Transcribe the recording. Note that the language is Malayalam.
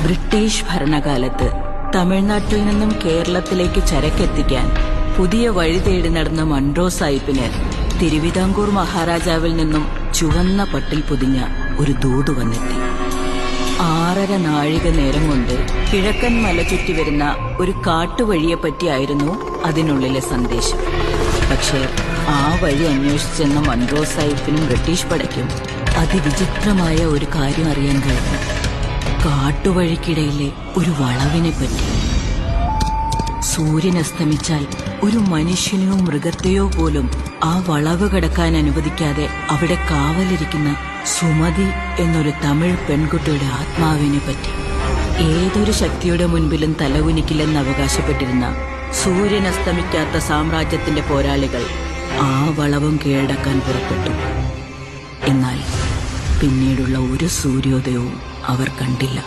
ബ്രിട്ടീഷ് ഭരണകാലത്ത് തമിഴ്നാട്ടിൽ നിന്നും കേരളത്തിലേക്ക് ചരക്കെത്തിക്കാൻ പുതിയ വഴി തേടി നടന്ന മൺട്രോ സാഹിബിന് തിരുവിതാംകൂർ മഹാരാജാവിൽ നിന്നും ചുവന്ന പട്ടിൽ പൊതിഞ്ഞ ഒരു ദൂത് വന്നെത്തി. 6.5 നാഴിക നേരം കൊണ്ട് കിഴക്കൻ മല ചുറ്റി വരുന്ന ഒരു കാട്ടുവഴിയെപ്പറ്റിയായിരുന്നു അതിനുള്ളിലെ സന്ദേശം. പക്ഷേ ആ വഴി അന്വേഷിച്ചെന്ന മൺട്രോ സാഹിബിനും ബ്രിട്ടീഷ് പടയ്ക്കും അതിവിചിത്രമായ ഒരു കാര്യം അറിയാൻ കഴിഞ്ഞു. കാട്ടുവഴിക്കിടയിലെ ഒരു വളവിനെ പറ്റി. സൂര്യൻ അസ്തമിച്ചാൽ ഒരു മനുഷ്യനെയോ മൃഗത്തെയോ പോലും ആ വളവ് കടക്കാൻ അനുവദിക്കാതെ അവിടെ കാവലിരിക്കുന്ന സുമതി എന്നൊരു തമിഴ് പെൺകുട്ടിയുടെ ആത്മാവിനെ പറ്റി. ഏതൊരു ശക്തിയുടെ മുൻപിലും തലകുനിക്കില്ലെന്ന് അവകാശപ്പെട്ടിരുന്ന സൂര്യൻ അസ്തമിക്കാത്ത സാമ്രാജ്യത്തിന്റെ പോരാളികൾ ആ വളവും കീഴടക്കാൻ പുറപ്പെട്ടു. എന്നാൽ പിന്നീടുള്ള ഒരു സൂര്യോദയവും അവർ കണ്ടില്ല.